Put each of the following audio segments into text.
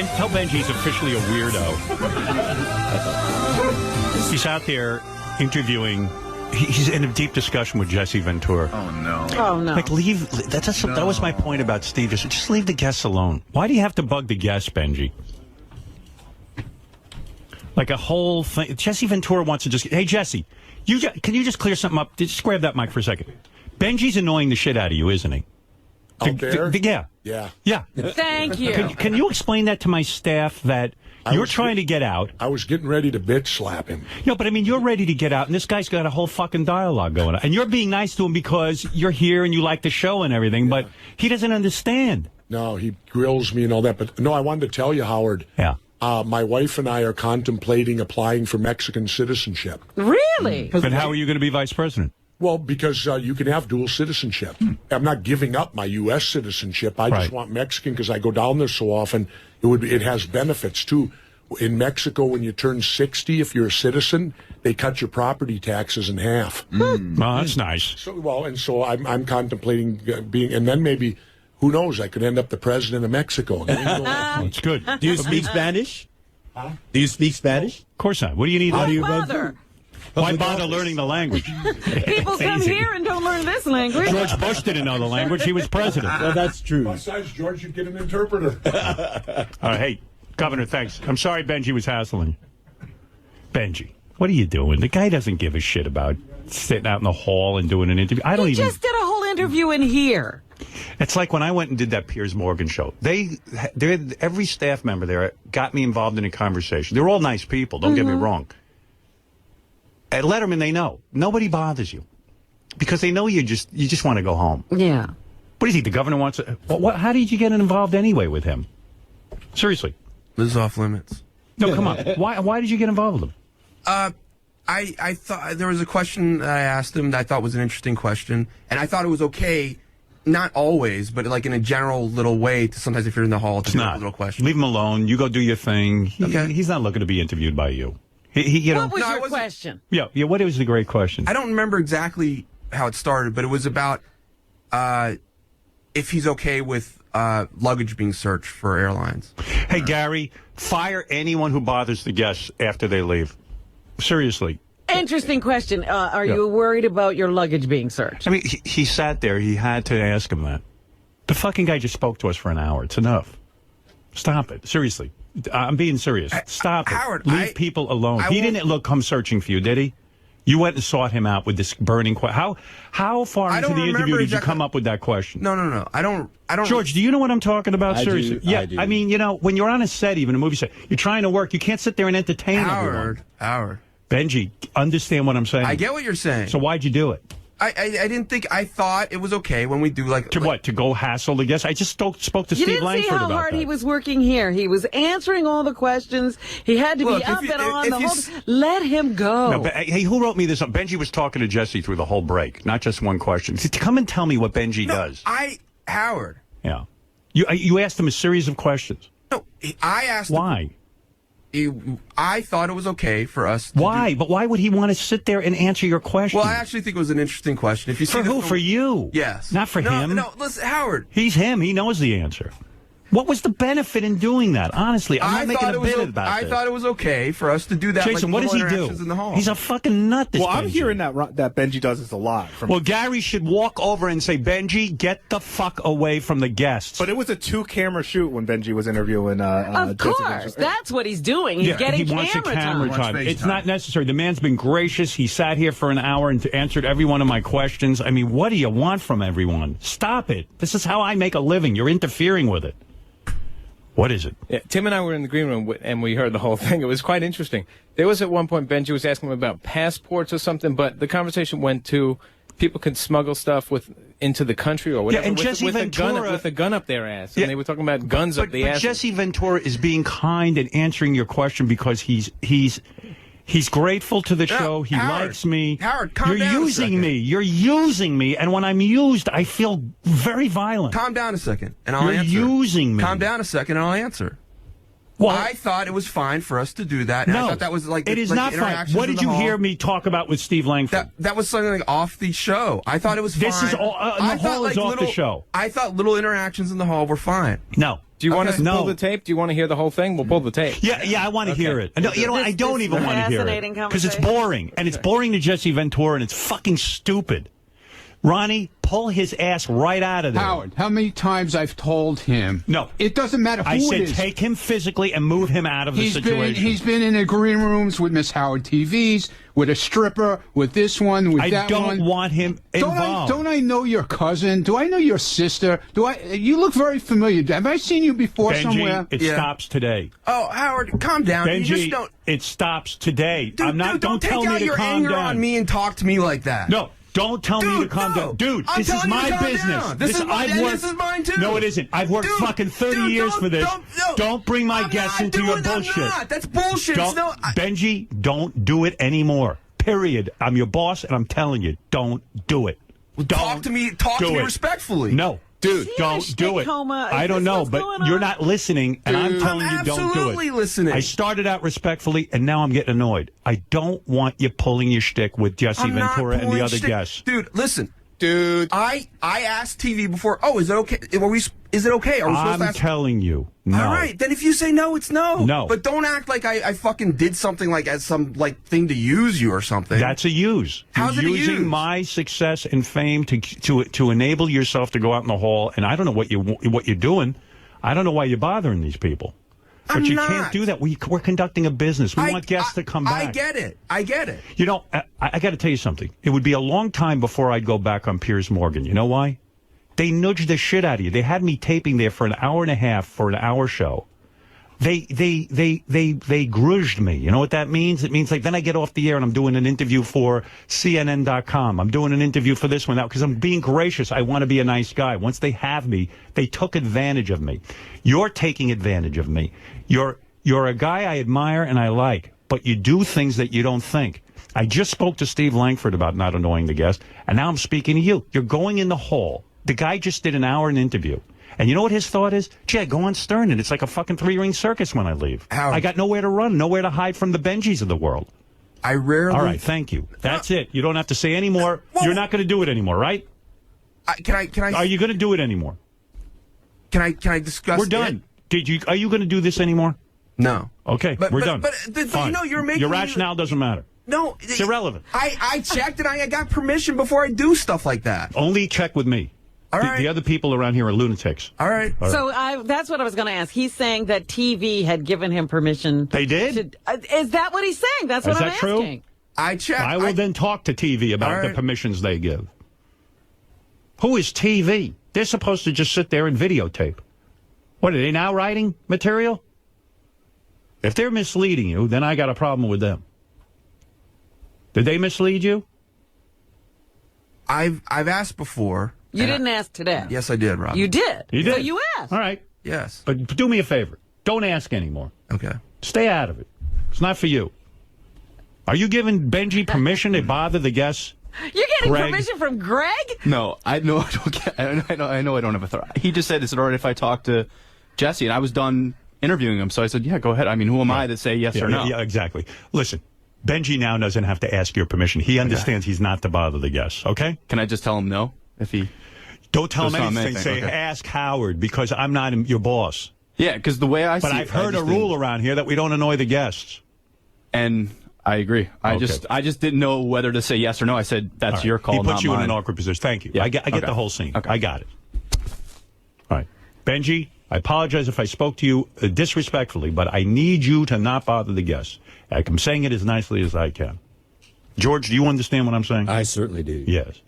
Tell Benji he's officially a weirdo. He's out there interviewing. He's in a deep discussion with Jesse Ventura. Oh, no. Oh, no. Like, leave. That was my point about Steve. Just leave the guests alone. Why do you have to bug the guests, Benji? Like a whole thing. Jesse Ventura wants to just... Hey, Jesse, can you just clear something up? Just grab that mic for a second. Benji's annoying the shit out of you, isn't he? Out there? Yeah. Thank you. Can you explain that to my staff that you're trying to get out? I was getting ready to bitch slap him. No, but I mean, you're ready to get out, and this guy's got a whole fucking dialogue going on. And you're being nice to him because you're here and you like the show and everything, but he doesn't understand. No, he grills me and all that. But no, I wanted to tell you, Howard. Yeah. My wife and I are contemplating applying for Mexican citizenship. Really? But how are you going to be vice president? Well, because you can have dual citizenship. I'm not giving up my U.S. citizenship. I just want Mexican because I go down there so often. It has benefits, too. In Mexico, when you turn 60, if you're a citizen, they cut your property taxes in half. Oh, that's nice. So I'm contemplating being, and then maybe, who knows, I could end up the president of Mexico. That's good. Do you speak Spanish? Huh? Do you speak Spanish? Of course not. What do you need? Why bother? Why bother learning the language? People come here and don't learn this language. George Bush didn't know the language. He was president. Well, that's true. Besides, George, you get an interpreter. All right, hey, Governor, thanks. I'm sorry Benji was hassling you. Benji, what are you doing? The guy doesn't give a shit about sitting out in the hall and doing an interview. He just did a whole interview in here. It's like when I went and did that Piers Morgan show. Every staff member there got me involved in a conversation. They're all nice people, don't get me wrong. At Letterman, they know. Nobody bothers you. Because they know you just want to go home. Yeah. What do you think? The governor wants to... how did you get involved anyway with him? Seriously. This is off limits. No, come on. Why did you get involved with him? I thought there was a question that I asked him that I thought was an interesting question, and I thought it was okay, not always, but like in a general little way, to sometimes if you're in the hall, to do a little question. Leave him alone. You go do your thing. He's not looking to be interviewed by you. What was your question? Yeah. What was the great question? I don't remember exactly how it started, but it was about if he's okay with luggage being searched for airlines. Hey, Gary, fire anyone who bothers the guests after they leave. Seriously. Interesting question. Are you worried about your luggage being searched? I mean, he sat there. He had to ask him that. The fucking guy just spoke to us for an hour. It's enough. Stop it. Seriously. I'm being serious. Stop it. Howard, Leave people alone. He didn't come searching for you, did he? You went and sought him out with this burning question. How far into the interview did you come up with that question? No. I don't. George, do you know what I'm talking about? Seriously. I do. I mean, when you're on a set, even a movie set, you're trying to work. You can't sit there and entertain everyone. Howard. Benji, understand what I'm saying. I get what you're saying. So why'd you do it? I didn't think. I thought it was okay when we do what? To go hassle the guests? I just spoke to Steve Langford about that. You didn't see how hard he was working here. He was answering all the questions. He had to be up and on the whole. Let him go. No, but, hey, who wrote me this up? Benji was talking to Jesse through the whole break, not just one question. Come and tell me what Benji does. Howard. Yeah. You asked him a series of questions. No, I asked. Why? I thought it was okay for us to Why? But why would he want to sit there and answer your question? Well, I actually think it was an interesting question. If you for who? For you? Yes. Not for him? No, listen, Howard. He's him. He knows the answer. What was the benefit in doing that? Honestly, I'm not making a bit about this. I thought it was okay for us to do that. Jason, what does he do? In the hall. He's a fucking nut. Well, I'm hearing that Benji does this a lot. Well, Gary should walk over and say, Benji, get the fuck away from the guests. But it was a 2-camera shoot when Benji was interviewing. Of course, that's what he's doing. He's getting camera time. It's not necessary. The man's been gracious. He sat here for an hour and answered every one of my questions. I mean, what do you want from everyone? Stop it. This is how I make a living. You're interfering with it. What is it? Yeah, Tim and I were in the green room, and we heard the whole thing. It was quite interesting. There was at one point, Benji was asking him about passports or something, but the conversation went to people could smuggle stuff into the country or whatever and Jesse Ventura, with a gun up their ass. And they were talking about guns up the ass. But Jesse Ventura is being kind and answering your question because he's grateful to the show. He likes me. Howard, calm down. You're using me. You're using me. And when I'm used, I feel very violent. Calm down a second, and I'll answer. You're using me. Calm down a second, and I'll answer. Well, I thought it was fine for us to do that. And no, I thought that was like it is like not fine. interactions What in did the you hall. hear me talk about with Steve Langford? That was something like off the show. I thought it was fine. This is all, the hall is off the show. I thought little interactions in the hall were fine. No. Do you want us to No. pull the tape? Do you want to hear the whole thing? We'll pull the tape. Yeah, I want to hear it. No, you know what? I don't This even want to hear it fascinating because it's conversation. boring, and it's boring to Jesse Ventura, and it's fucking stupid. Ronnie, pull his ass right out of there. Howard, how many times I've told him? No. It doesn't matter who I it said is. take him physically and move him out of the situation. He's been in the green rooms with Miss Howard TVs, with a stripper, with this one, with I that one. don't want him involved. Don't I know your cousin? Do I know your sister? You look very familiar. Have I seen you before Benjy, somewhere? it Yeah. stops today. Oh, Howard, calm down. You just Benjy, don't. it stops today. Dude, I'm not. don't tell take me out to your calm anger down. on me and talk to me like that. No, don't tell me to Dude, calm no. down. Dude, I'm this is telling you my to calm business. down. This is mine, and this is mine, too. No, it isn't. I've worked Dude, fucking 30 dude, years for this. Don't bring my I'm guests not into doing, your bullshit. I'm not. That's bullshit. Don't, Benjy, don't do it anymore. Period. I'm your boss, and I'm telling you, don't do it. Don't Talk to me respectfully. No. Dude, Is he in a don't do it. shtick coma? I Is don't this know, what's but going you're on? not listening, and I'm telling you, don't do it. absolutely listening. I started out respectfully, and now I'm getting annoyed. I don't want you pulling your shtick with Jesse I'm not Ventura and the pulling other shtick. guests. Dude, listen. Dude, I asked TV before. Oh, is it okay? Is it okay? Are we supposed to I'm ask? telling you, no. All right, then if you say no, it's no. No. But don't act like I fucking did something like as some like thing to use you or something. That's a use. How's You're it a using use? my success and fame to enable yourself to go out in the hall, and I don't know what you're doing. I don't know why you're bothering these people. But I'm you not. can't do that. We're conducting a business. We want guests to come back. I get it. I get it. You know, I got to tell you something. It would be a long time before I'd go back on Piers Morgan. You know why? They nudged the shit out of you. They had me taping there for an hour and a half for an hour show. They grudged me. You know what that means? It means like then I get off the air and I'm doing an interview for CNN.com. I'm doing an interview for this one now because I'm being gracious. I want to be a nice guy. Once they have me, they took advantage of me. You're taking advantage of me. You're a guy I admire and I like, but you do things that you don't think. I just spoke to Steve Langford about not annoying the guest, and now I'm speaking to you. You're going in the hall. The guy just did an hour in interview. And you know what his thought is? Gee, go on Stern, and it's like a fucking three-ring circus when I leave. Howard. I got nowhere to run, nowhere to hide from the Benjys of the world. I rarely. All right, thank you. That's it. You don't have to say any more. Well, You're not going to do it anymore, right? Can I? Are you going to do it anymore? Can I discuss? We're done. Are you going to do this anymore? No. Okay, we're done. But you Fine. know, you're making your me- rationale doesn't matter. No, It's irrelevant. I checked and I got permission before I do stuff like that. Only check with me. All The right. other people around here are lunatics. All right. So that's what I was going to ask. He's saying that TV had given him permission. They did? Is that what he's saying? That's what Is I'm that true? asking. I checked. I will then talk to TV about All the right. permissions they give. Who is TV? They're supposed to just sit there and videotape. What, are they now writing material? If they're misleading you, then I got a problem with them. Did they mislead you? I've asked before. You and didn't ask today. Yes, I did, Rob. You did. You did. So you asked. All right. Yes. But do me a favor. Don't ask anymore. Okay. Stay out of it. It's not for you. Are you giving Benjy permission to bother the guests? You're getting Greg. permission from Greg? No, I know I don't get. I know I don't have authority. He just said, "Is it all right if I talk to Jesse?" And I was done interviewing him, so I said, "Yeah, go ahead." I mean, who am I to say yes or no? Yeah, exactly. Listen, Benjy now doesn't have to ask your permission. He understands he's not to bother the guests, okay? Can I just tell him no if he? Don't tell him Just tell him anything. anything, Say, okay. ask Howard, because I'm not your boss. Yeah, because the way I But see I've it, heard a rule around here that we don't annoy the guests. and I agree. I Okay. just didn't know whether to say yes or no. I said that's All right. your call, He puts not you mine. in an awkward position. Thank you. Yeah. I get Okay. the whole scene. Okay. I got it. All right. Benjy, I apologize if I spoke to you disrespectfully, but I need you to not bother the guests. I'm saying it as nicely as I can. George, do you understand what I'm saying? I certainly do. Yes.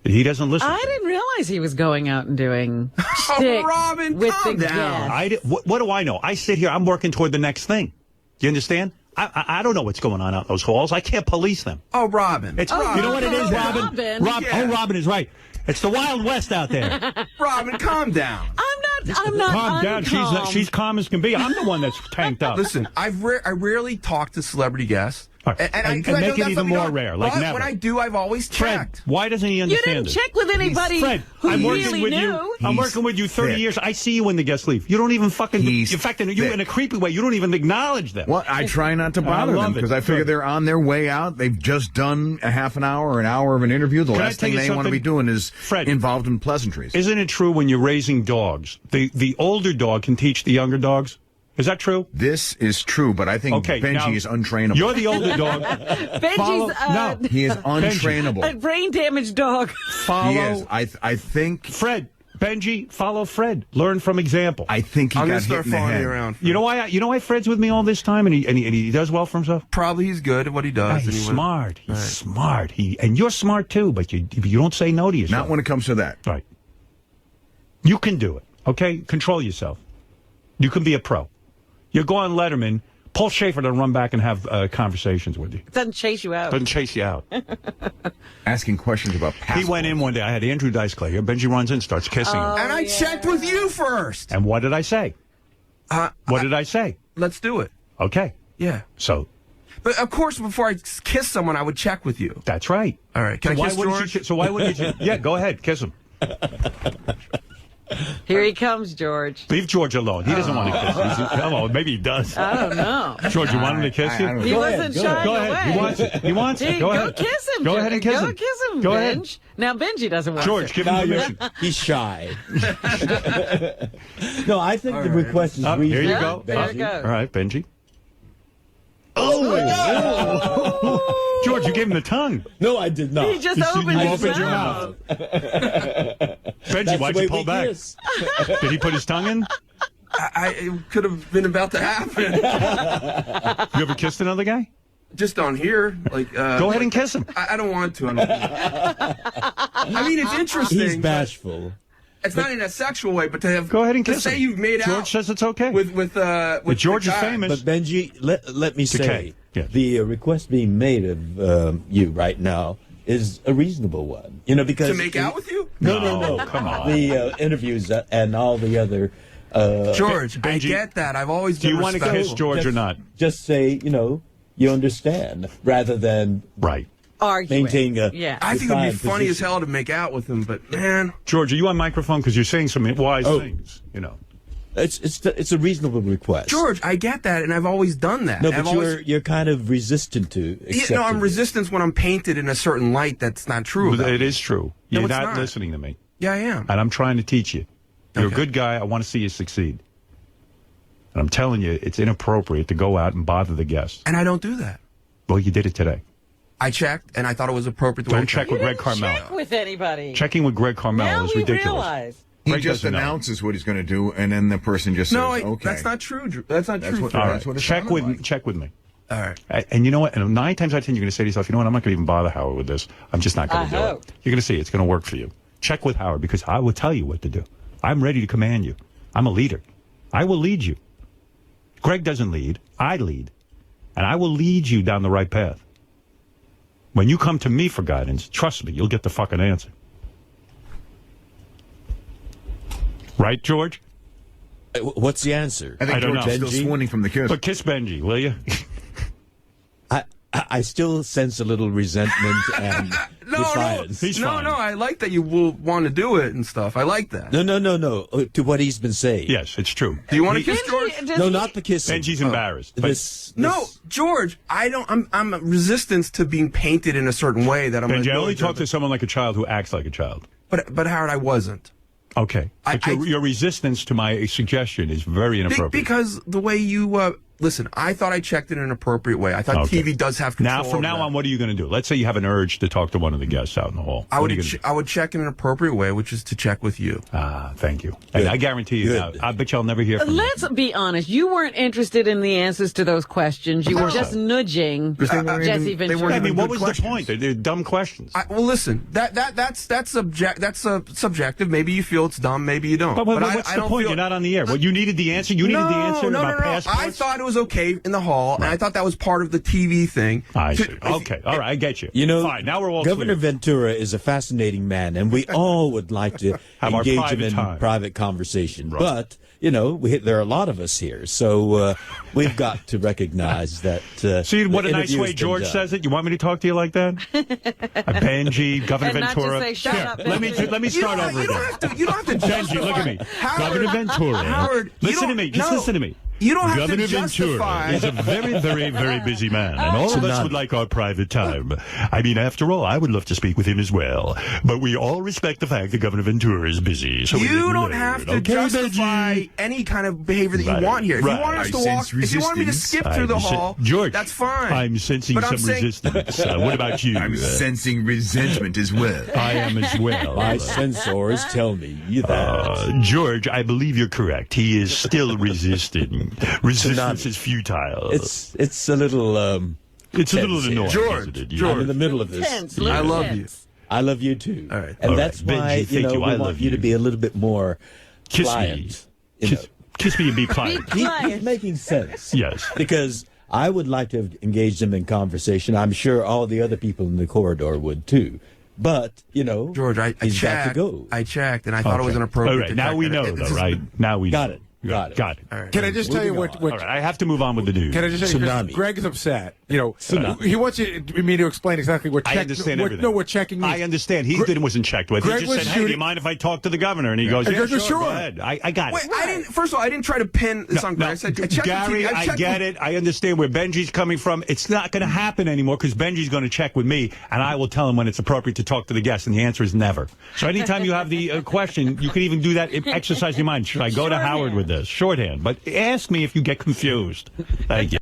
He doesn't listen. I to me. didn't realize he was going out and doing shtick Robin, with calm the down. guests. What do I know? I sit here. I'm working toward the next thing. You understand? I don't know what's going on out in those halls. I can't police them. Oh, Robin. It's Oh, you know what it is, Robin. Robin. Robin. Oh, Robin is right. It's the Wild West out there. Robin, calm down. I'm not Calm down. uncalm. She's calm as can be. I'm the one that's tanked up. Listen, I rarely talk to celebrity guests. And make it even more rare, like never. When I do, I've always Fred, checked. why doesn't he You understand didn't this? check with anybody Fred, who I'm working really with knew. you. I'm working with you 30 thick. years. I see you when the guests leave. You don't even fucking. In fact, you in a creepy way. You don't even acknowledge them. Well, I try not to bother them because I figure they're on their way out. They've just done a half an hour or an hour of an interview. The last thing they want to be doing is involved in pleasantries. Isn't it true when you're raising dogs, the older dog can teach the younger dogs? Is that true? This is true, but I think Benjy is untrainable. You're the older dog. Benji's he is untrainable. a brain damaged dog. He is. I think Fred. Benjy, follow Fred. Learn from example. I think he I'm got gonna start hit in the following head. you around. You know why Fred's with me all this time, and he does well for himself. Probably he's good at what he does. He's smart. He's smart. And you're smart too, but you don't say no to yourself. Not when it comes to that. Right. You can do it. Okay, control yourself. You can be a pro. You go on Letterman. Paul Schaefer doesn't run back and have conversations with you. Doesn't chase you out. Doesn't chase you out. Asking questions about passports. He went in one day. I had Andrew Dice Clay here. Benjy runs in, starts kissing him. And I checked with you first. And what did I say? What did I say? Let's do it. Okay. Yeah. So. But of course, before I kiss someone, I would check with you. That's right. All right. Can I kiss George? So why wouldn't you? Yeah, go ahead. Kiss him. Here he comes, George. Leave George alone. He doesn't want to kiss you. Hello, maybe he does. I don't know. George, you want him to kiss you? He wasn't shying Go ahead. away. He wants it. He wants it. Go ahead. kiss him. Go ahead and kiss him. Go kiss him, Go Benj. ahead. Now, Benjy doesn't want George, give him permission. He's shy. No, I think the request is Here reasonable. you go. There it goes. All right, Benjy. Oh! George, you gave him the tongue. No, I did not. He just opened his your mouth. Benjy, why'd you pull back? Did he put his tongue in? It could have been about to happen. You ever kissed another guy? Just on here, like. Go ahead and kiss him. I don't want to. I mean, it's interesting. He's bashful. It's not in a sexual way, but to have Go ahead and to kiss say him. you've made out. George says it's okay. With George the is guy. famous. But Benjy, let me say, Yeah. the request being made of you right now is a reasonable one. You know, because To make out with you? No. Come on. The interviews and all the other. George, I Benjy, get that. I've always Do been you want to respectful. kiss George or not? Just say, you understand, rather than Right. Arguing. maintain a. Yeah. I think it'd be defined funny as position. hell to make out with him, but man, George, are you on microphone? Because you're saying some wise things, It's a reasonable request. George, I get that, and I've always done that. No, I've but you're kind of resistant to. Yeah, no, I'm accepting it. resistant when I'm painted in a certain light that's not true. about It me. is true. No, You're it's not not. listening to me. Yeah, I am. And I'm trying to teach you. You're Okay. a good guy. I want to see you succeed. And I'm telling you, it's inappropriate to go out and bother the guests. And I don't do that. Well, you did it today. I checked, and I thought it was appropriate. the way I Don't check checked. with Greg Check Carmel. with anybody. Checking with Greg Carmel Now is we ridiculous. realize. He Greg just doesn't know. announces what he's going to do, and then the person just says, No, okay. that's not true. Drew. That's not true. what- All That's right. what it Check sounded with like. check with me. All right. And you know what? And 9 times out of 10, you're going to say to yourself, you know what? I'm not going to even bother Howard with this. I'm just not going I to do hope. it. You're going to see it's going to work for you. Check with Howard because I will tell you what to do. I'm ready to command you. I'm a leader. I will lead you. Greg doesn't lead. I lead. And I will lead you down the right path. When you come to me for guidance, trust me, you'll get the fucking answer. Right, George? What's the answer? I think I don't George know. is still Benjy? swooning from the kiss. But kiss Benjy, will you? I still sense a little resentment and defiance. He's fine. No, I like that you will want to do it and stuff. I like that. No. To what he's been saying. Yes, it's true. Do you want to He- kiss George? No, not the kissing. Benji's embarrassed. But This, No, George. I'm a resistance to being painted in a certain way that I'm. Benji, I gonna only do it. talk to someone like a child who acts like a child. But Howard, I wasn't. Okay. I- But your resistance to my suggestion is very inappropriate. Because the way you listen, I thought I checked in an appropriate way. I thought Okay. TV does have control. Now, from of now that. on, what are you going to do? Let's say you have an urge to talk to one of the guests out in the hall. I What are would you gonna do? I would check in an appropriate way, which is to check with you. Thank you. And I guarantee you now, I bet you I'll never hear from you. Let's be honest. You weren't interested in the answers to those questions. You were just nudging Jesse Ventura. I mean, what good was the point? They're dumb questions. Well, listen, that's subjective. Maybe you feel it's dumb, maybe you don't. But what's I the don't point? feel- You're not on the air. Well, you needed the answer? You needed the answer about passports? I thought it was okay in the hall, and I thought that was part of the TV thing. I see. Okay. All right. I get you. You know, Fine. Now we're all Governor clear. Ventura is a fascinating man, and we all would like to Have our engage him private in time. private conversation. But, there are a lot of us here, so we've got to recognize that. See what a nice way George says it. You want me to talk to you like that? Benjy, Governor and Ventura. Not just say, Shut up, let me start over again. You don't have to Benjy, look at me. Governor Ventura. Howard, listen to me. Just listen to me. You don't have Governor to justify. Ventura is a very, very, very busy man, and all of us would like our private time. I mean, after all, I would love to speak with him as well. But we all respect the fact that Governor Ventura is busy. So you don't have to justify any kind of behavior that you want here. If you want us to walk, if you want me to skip through the hall, George, that's fine. I'm sensing some resistance. What about you? I'm sensing resentment as well. I am as well. My sensors tell me that. George, I believe you're correct. He is still resisting. Resistance is futile. It's a little it's a little annoying. George, I'm in the middle of this. I love you. I love you too. All right. And that's why Benjy, thank you. we I want love you to be a little bit more Kiss pliant. me. Kiss me and be pliant. He's making sense. Yes. Because I would like to have engaged him in conversation. I'm sure all the other people in the corridor would too. But, George, he's got to checked. go. I checked, and I thought it was inappropriate. All right. Now we know, though, right? Now we Got it. Got it. All right. Can I just tell you what All right, I have to move on with the news. Can I just tell you, Tsunami. Greg is upset. Tsunami. He wants me to explain exactly what I check. understand everything. No, what checking means. I understand. He wasn't checked with. Greg He was just said, "Hey, do you shooting- mind if I talk to the governor?" And he goes, And "Yeah, Greg goes, sure. Go sure." ahead. I got Wait, it." first of all, I didn't try to pin this on Greg. I said, I checked Gary, with I get it. I understand where Benjy's coming from. It's not going to happen anymore because Benjy's going to check with me, and I will tell him when it's appropriate to talk to the guest, and the answer is never. So anytime you have the question, you can even do that. Exercise your mind. Should I go to Howard with this? Shorthand. But ask me if you get confused. Thank you.